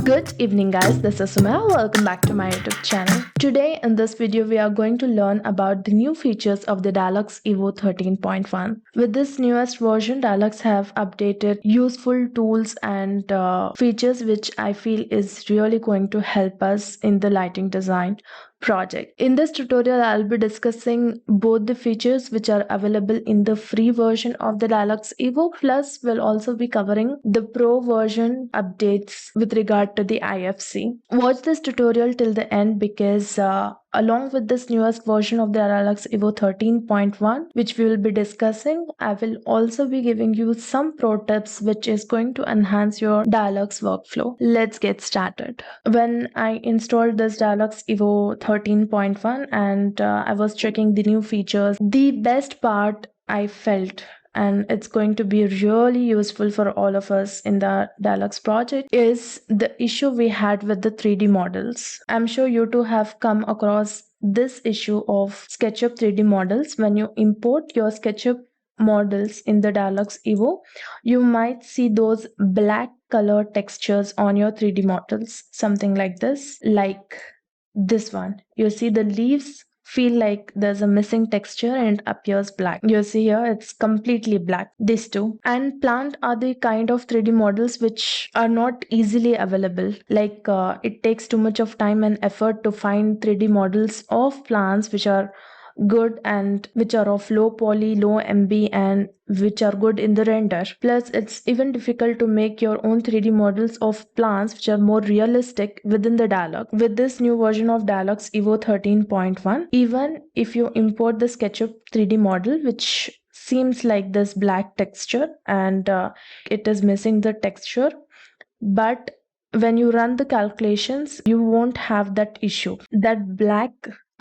Good evening guys, this is Sumaiya. Welcome back to my YouTube channel. Today in this video we are going to learn about the new features of the Dialux evo 13.1. With this newest version, Dialux have updated useful tools and features which I feel is really going to help us in the lighting design project. In this tutorial, I'll be discussing both the features which are available in the free version of the Dialux Evo, plus we'll also be covering the pro version updates with regard to the IFC. Watch this tutorial till the end because along with this newest version of the Dialux evo 13.1, which we will be discussing, I will also be giving you some pro tips which is going to enhance your Dialux workflow. Let's get started. When I installed this Dialux evo 13.1 and I was checking the new features, the best part I felt, and it's going to be really useful for all of us in the Dialux project, is the issue we had with the 3D models. I'm sure you too have come across this issue of SketchUp 3D models. When you import your SketchUp models in the Dialux Evo, you might see those black color textures on your 3D models, something like this, like this one. You see the leaves feel like there's a missing texture and it appears black. You see here it's completely black, these two. And plant are the kind of 3D models which are not easily available. Like it takes too much of time and effort to find 3D models of plants which are good and which are of low poly, low MB, and which are good in the render. Plus, it's even difficult to make your own 3D models of plants which are more realistic within the Dialux. With this new version of Dialux evo 13.1, even if you import the SketchUp 3D model, which seems like this black texture and it is missing the texture, but when you run the calculations, you won't have that issue. That black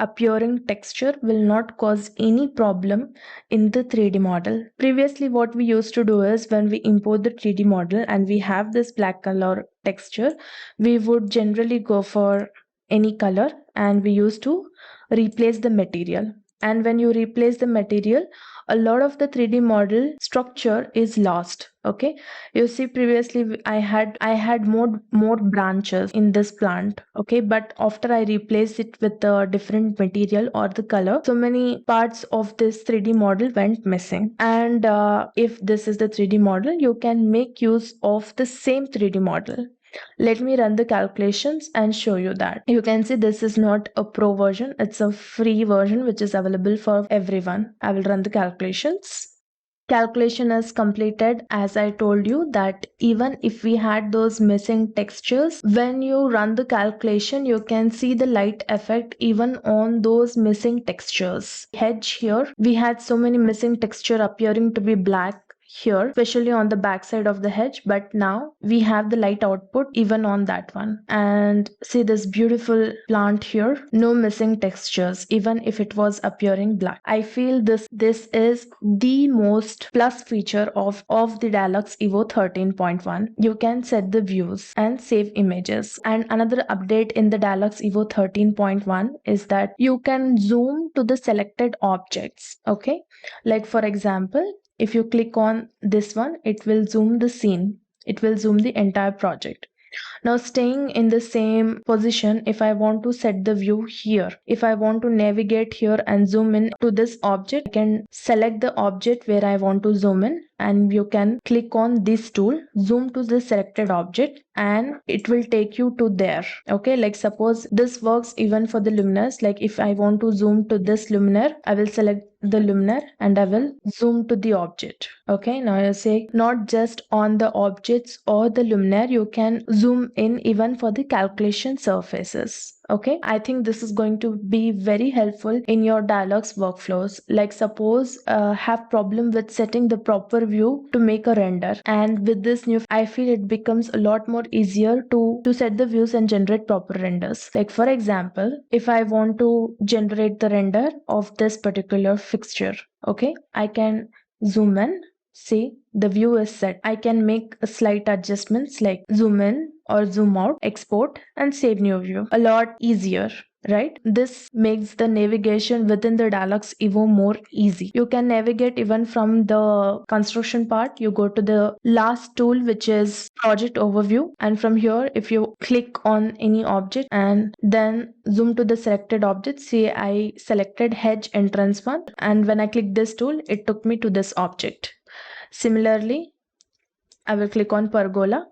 appearing texture will not cause any problem in the 3D model. Previously, what we used to do is when we import the 3D model and we have this black color texture, we would generally go for any color and we used to replace the material. And when you replace the material, a lot of the 3D model structure is lost. Okay, you see previously I had more branches in this plant. Okay, but after I replaced it with a different material or the color, so many parts of this 3D model went missing. And if this is the 3D model, you can make use of the same 3D model. Let me run the calculations and show you that. You can see this is not a pro version, it's a free version which is available for everyone. I will run the calculations. Calculation is completed. As I told you that even if we had those missing textures, when you run the calculation, you can see the light effect even on those missing textures. Hedge here, we had so many missing texture appearing to be black here, especially on the back side of the hedge, but now we have the light output even on that one. And see this beautiful plant here, no missing textures even if it was appearing black. I feel this is the most plus feature of the Dialux evo 13.1. You can set the views and save images. And another update in the Dialux evo 13.1 is that you can zoom to the selected objects. Okay, like for example, if you click on this one, it will zoom the scene. It will zoom the entire project. Now staying in the same position, if I want to set the view here, if I want to navigate here and zoom in to this object, I can select the object where I want to zoom in and you can click on this tool, zoom to the selected object, and it will take you to there. Okay, like suppose this works even for the luminaires. Like if I want to zoom to this luminaire, I will select the luminaire and I will zoom to the object. Okay, now you say not just on the objects or the luminaire, you can zoom in even for the calculation surfaces. Okay, I think this is going to be very helpful in your Dialux workflows. Like suppose have problem with setting the proper view to make a render, and with this new, I feel it becomes a lot more easier to set the views and generate proper renders. Like for example, if I want to generate the render of this particular fixture, okay, I can zoom in. See, the view is set. I can make a slight adjustments like zoom in or zoom out, export and save new view. A lot easier. right? This makes the navigation within the Dialux Evo more easy. You can navigate even from the construction part. You go to the last tool, which is project overview, and from here if you click on any object and then zoom to the selected object, see I selected hedge entrance one, and when I click this tool it took me to this object. Similarly, I will click on pergola,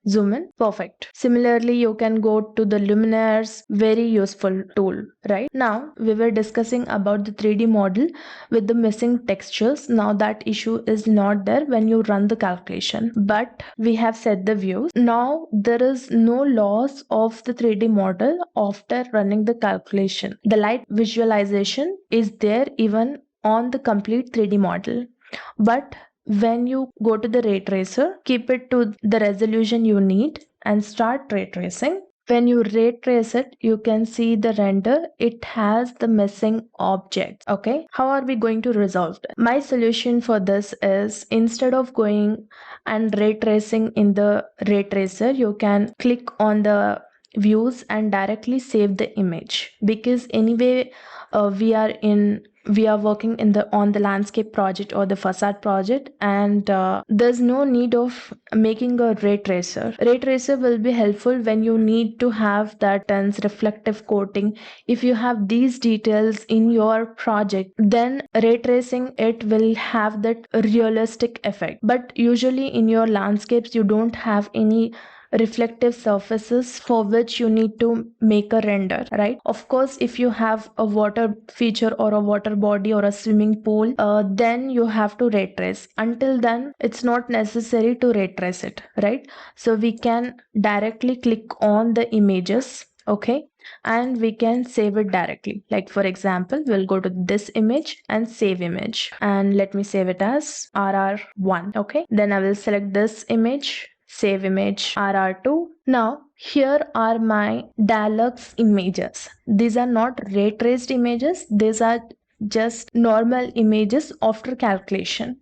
zoom in, perfect. Similarly, you can go to the luminaires, very useful tool, right? Now we were discussing about the 3D model with the missing textures. Now that issue is not there when you run the calculation, but we have set the views. Now there is no loss of the 3D model after running the calculation. The light visualization is there even on the complete 3D model, but when you go to the ray tracer, keep it to the resolution you need and start ray tracing. When you ray trace it, you can see the render. It has the missing objects. Okay, how are we going to resolve that? My solution for this is, instead of going and ray tracing in the ray tracer, you can click on the views and directly save the image, because anyway we are working in the on the landscape project or the facade project, and there's no need of making a ray tracer. Ray tracer will be helpful when you need to have that dense reflective coating. If you have these details in your project, then ray tracing it will have that realistic effect. But usually in your landscapes you don't have any reflective surfaces for which you need to make a render, right? Of course, if you have a water feature or a water body or a swimming pool, then you have to ray trace. Until then, it's not necessary to ray trace it, right? So we can directly click on the images, okay, and we can save it directly. Like for example, we'll go to this image and save image, and let me save it as RR1. Okay, then I will select this image, save image, RR2. Now here are my Dialux images. These are not ray traced images, these are just normal images after calculation.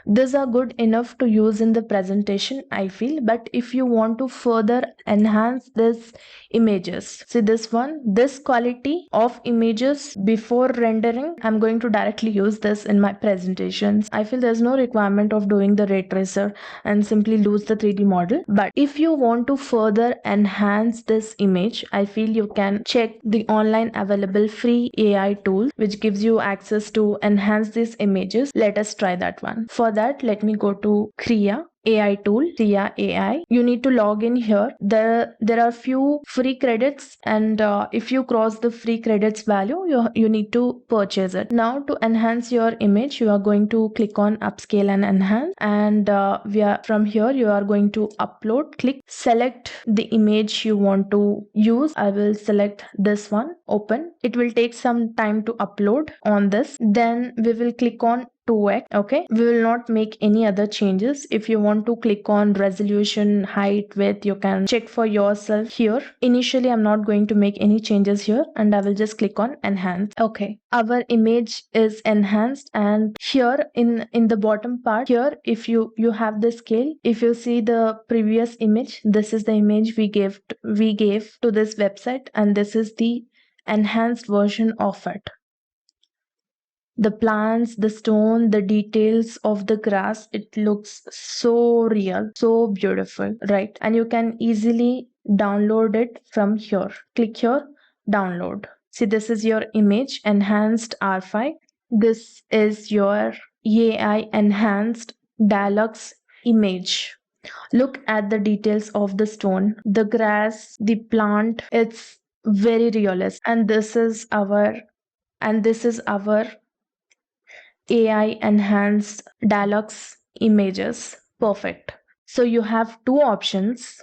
These are good enough to use in the presentation, I feel. But if you want to further enhance this images, see this one, this quality of images before rendering, I'm going to directly use this in my presentations. I feel there's no requirement of doing the ray tracer and simply lose the 3D model. But if you want to further enhance this image, I feel you can check the online available free AI tool which gives you access to enhance these images. Let us try that one. For that, let me go to Kriya AI tool, Kriya AI. You need to log in here. There are few free credits, and if you cross the free credits value, you need to purchase it. Now to enhance your image, you are going to click on upscale and enhance, and from here you are going to upload. Click select the image you want to use. I will select this one, open. It will take some time to upload on this. Then we will click on 2x. Okay, we will not make any other changes. If you want to click on resolution, height, width, you can check for yourself here. Initially I'm not going to make any changes here, and I will just click on enhance. Okay, our image is enhanced, and here in the bottom part here, if you have the scale, if you see the previous image, this is the image we gave to this website, and this is the enhanced version of it. The plants, the stone, the details of the grass, it looks so real, so beautiful, right? And you can easily download it from here. Click here, download. See, this is your image, enhanced R5. This is your AI enhanced Dialux image. Look at the details of the stone, the grass, the plant. It's very realistic. And this is our AI enhanced Dialux images. Perfect. So you have two options.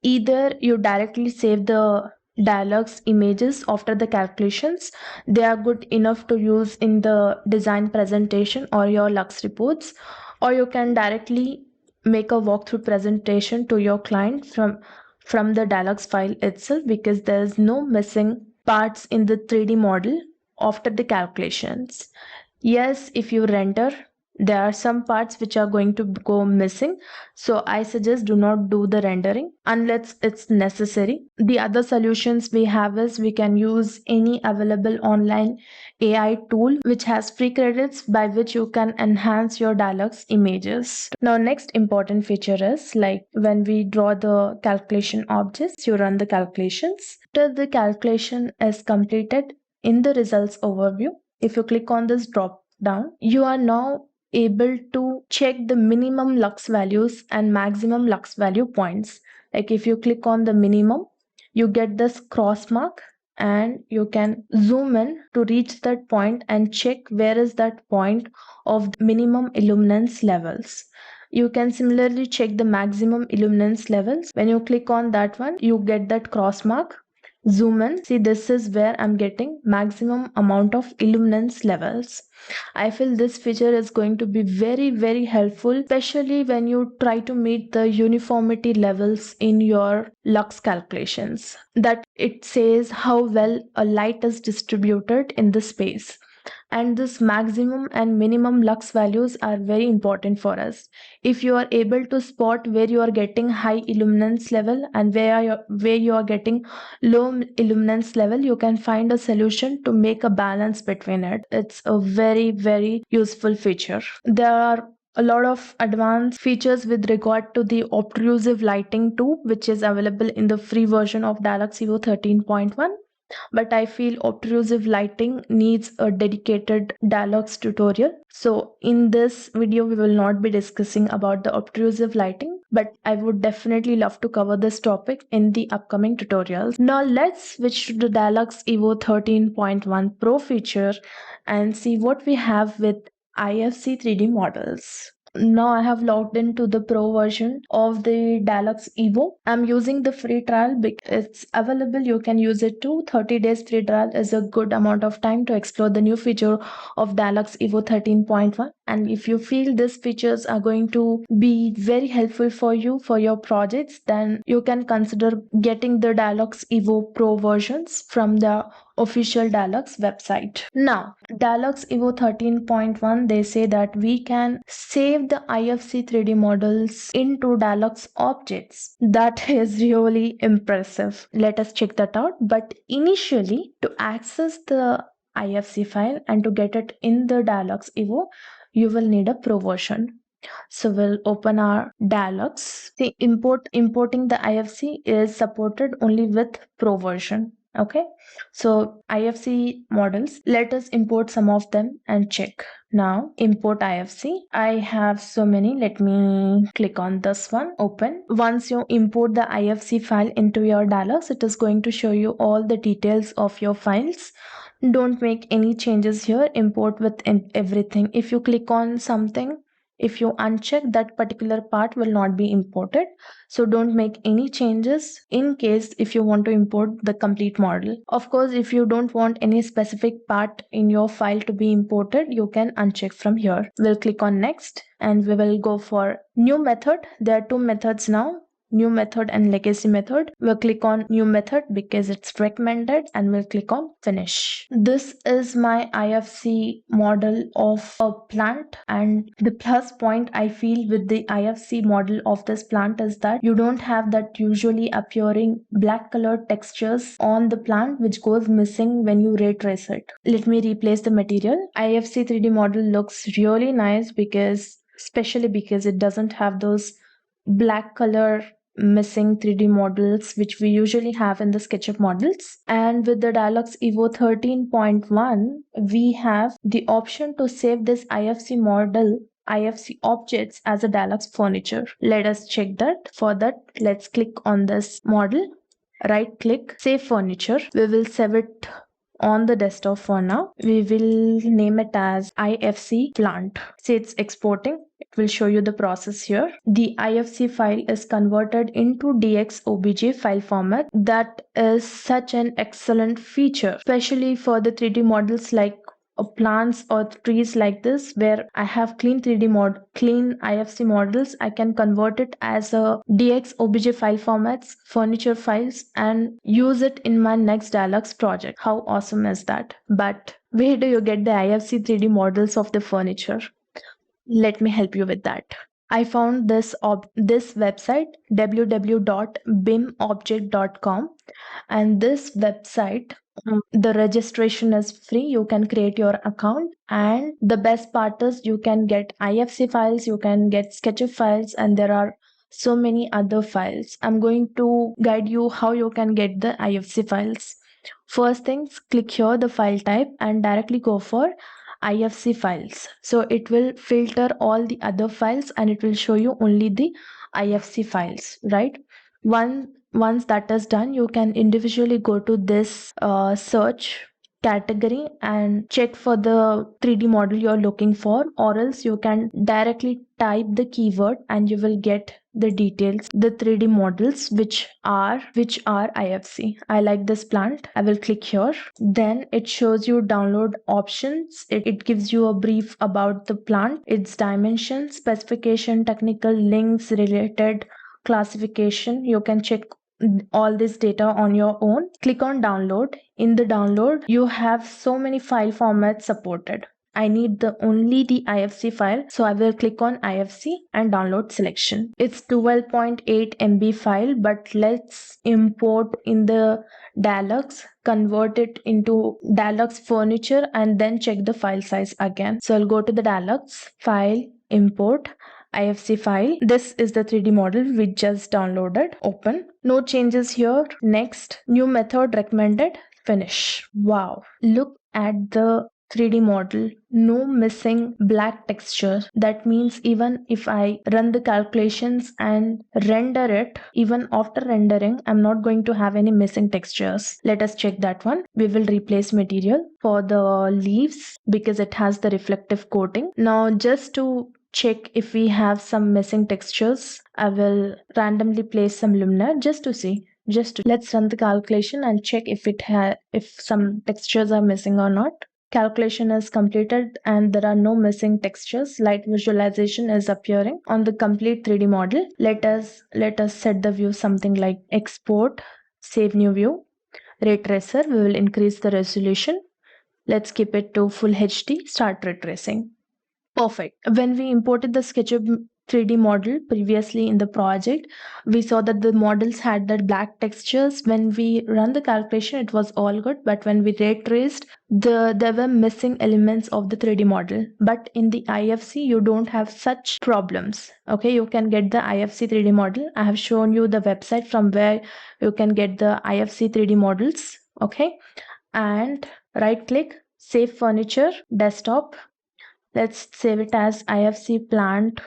Either you directly save the Dialux images after the calculations. They are good enough to use in the design presentation or your Lux reports, or you can directly make a walkthrough presentation to your client from the Dialux file itself, because there is no missing parts in the 3D model after the calculations. Yes, if you render, There are some parts which are going to go missing, so I suggest do not do the rendering unless it's necessary. The other solutions we have is we can use any available online AI tool which has free credits by which you can enhance your Dialux images. Now next important feature is like when we draw the calculation objects, you run the calculations. Till the calculation is completed, in the results overview, if you click on this drop down, you are now able to check the minimum lux values and maximum lux value points. Like if you click on the minimum, you get this cross mark and you can zoom in to reach that point and check where is that point of minimum illuminance levels. You can similarly check the maximum illuminance levels. When you click on that one, you get that cross mark. Zoom in, see this is where I'm getting maximum amount of illuminance levels. I feel this feature is going to be very helpful, especially when you try to meet the uniformity levels in your lux calculations. That it says how well a light is distributed in the space. And this maximum and minimum lux values are very important for us. If you are able to spot where you are getting high illuminance level and where you are getting low illuminance level, you can find a solution to make a balance between it. It's a very useful feature. There are a lot of advanced features with regard to the obtrusive lighting too, which is available in the free version of Dialux evo 13.1. But I feel obtrusive lighting needs a dedicated Dialux tutorial. So in this video, we will not be discussing about the obtrusive lighting, but I would definitely love to cover this topic in the upcoming tutorials. Now let's switch to the Dialux evo 13.1 Pro feature and see what we have with IFC 3D models. Now I have logged into the Pro version of the Dialux Evo. I'm using the free trial because it's available. You can use it too. 30 days free trial is a good amount of time to explore the new feature of Dialux Evo 13.1. And if you feel these features are going to be very helpful for you for your projects, then you can consider getting the Dialux Evo Pro versions from the official Dialux website. Now, Dialux evo 13.1, they say that we can save the IFC 3D models into Dialux objects. That is really impressive. Let us check that out. But initially, to access the IFC file and to get it in the Dialux Evo, you will need a Pro version. So we'll open our Dialux. The importing the IFC is supported only with Pro version. Okay, so IFC models, let us import some of them and check. Now import IFC. I have so many. Let me click on this one, open. Once you import the IFC file into your Dialux, it is going to show you all the details of your files. Don't make any changes here. Import with everything. If you click on something, if you uncheck, that particular part will not be imported. So don't make any changes in case if you want to import the complete model. Of course, if you don't want any specific part in your file to be imported, you can uncheck from here. We'll click on next and we will go for new method. There are two methods now, new method and legacy method. We'll click on new method because it's recommended and we'll click on finish. This is my IFC model of a plant, and the plus point I feel with the IFC model of this plant is that you don't have that usually appearing black colored textures on the plant which goes missing when you ray trace it. Let me replace the material. IFC 3D model looks really nice especially because it doesn't have those black color missing 3D models which we usually have in the SketchUp models. And with the Dialux evo 13.1, we have the option to save this IFC model, IFC objects as a Dialux furniture. Let us check that. For that, let's click on this model, right click, save furniture. We will save it on the desktop for now. We will name it as IFC plant. See, it's exporting. It will show you the process here. The IFC file is converted into DXOBJ file format. That is such an excellent feature, especially for the 3D models like plants or trees like this, where I have clean IFC models. I can convert it as a DXOBJ file formats, furniture files, and use it in my next Dialux project. How awesome is that? But where do you get the IFC 3D models of the furniture? Let me help you with that. I found this website www.bimobject.com, and this website, the registration is free. You can create your account, and the best part is you can get IFC files, you can get SketchUp files, and there are so many other files. I'm going to guide you how you can get the IFC files. First things, click here the file type and directly go for IFC files. So it will filter all the other files and it will show you only the IFC files, right? Once that is done, you can individually go to this search category and check for the 3D model you're looking for, or else you can directly type the keyword and you will get the details, the 3D models which are IFC. I like this plant. I will click here. Then it shows you download options. It gives you a brief about the plant, its dimensions, specification, technical links, related classification. You can check all this data on your own. Click on download. In the download, you have so many file formats supported. I need only the IFC file, so I will click on IFC and download selection. It's 12.8 MB file, but let's import in the Dialux, convert it into Dialux furniture, and then check the file size again. So I'll go to the Dialux file, import IFC file. This is the 3D model we just downloaded. Open. No changes here. Next. New method recommended. Finish. Wow. Look at the 3D model. No missing black texture. That means even if I run the calculations and render it, even after rendering, I'm not going to have any missing textures. Let us check that one. We will replace material for the leaves because it has the reflective coating. Now just to check if we have some missing textures, I will randomly place some luminaire just to see. Let's run the calculation and check if some textures are missing or not. Calculation is completed and there are no missing textures. Light visualization is appearing on the complete 3D model. Let us set the view something like export, save new view, ray tracer. We will increase the resolution. Let's keep it to full HD. Start ray tracing. Perfect. When we imported the SketchUp 3D model previously in the project, we saw that the models had the black textures. When we run the calculation, it was all good. But when we ray traced, there were missing elements of the 3D model. But in the IFC, you don't have such problems. Okay, you can get the IFC 3D model. I have shown you the website from where you can get the IFC 3D models. Okay, and right click, save furniture, desktop. Let's save it as IFC plant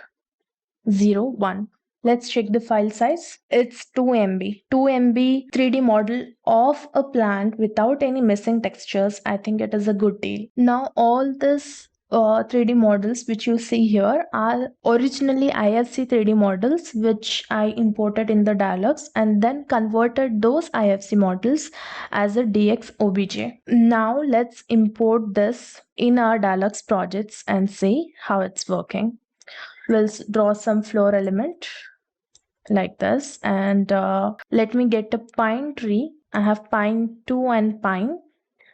01. Let's check the file size. It's 2 MB. 2 MB 3D model of a plant without any missing textures. I think it is a good deal. Now all this 3D models which you see here are originally IFC 3D models which I imported in the Dialux and then converted those IFC models as a DX OBJ. Now let's import this in our Dialux projects and see how it's working. We'll draw some floor element like this, and let me get a pine tree. I have pine 2 and pine.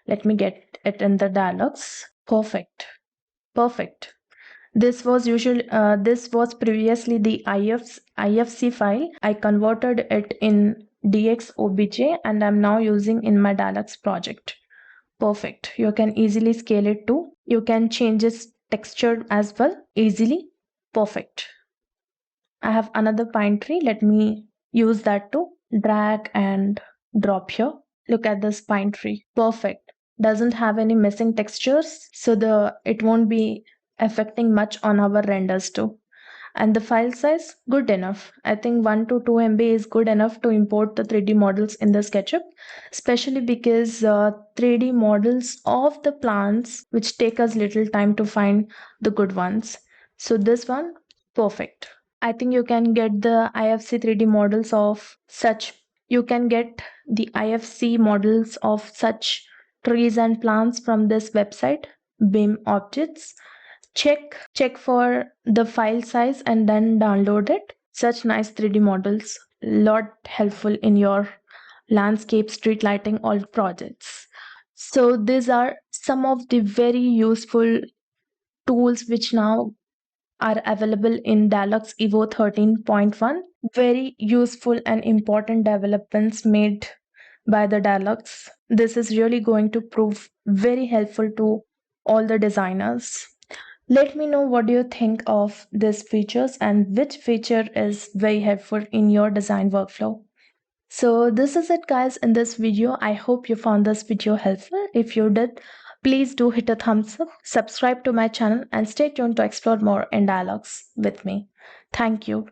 Let me get it in the Dialux. Perfect. This was previously the IFC file. I converted it in DX OBJ and I'm now using in my Dialux project. Perfect. You can easily scale it too. You can change its texture as well easily. Perfect. I have another pine tree. Let me use that to drag and drop here. Look at this pine tree. Perfect. Doesn't have any missing textures, so it won't be affecting much on our renders too. And the file size, good enough. I think 1 to 2 MB is good enough to import the 3D models in the SketchUp, especially because 3D models of the plants which take us little time to find the good ones. So this one, perfect. I think you can get the IFC 3D models of such. You can get the IFC models of such trees and plants from this website, BIM Objects. Check for the file size and then download it. Such nice 3D models, lot helpful in your landscape, street lighting, all projects. So these are some of the very useful tools which now are available in Dialux evo 13.1. Very useful and important developments made by the Dialux. This is really going to prove very helpful to all the designers. Let me know what do you think of these features and which feature is very helpful in your design workflow. So this is it guys in this video. I hope you found this video helpful. If you did, please do hit a thumbs up, subscribe to my channel and stay tuned to explore more in Dialogues with me. Thank you.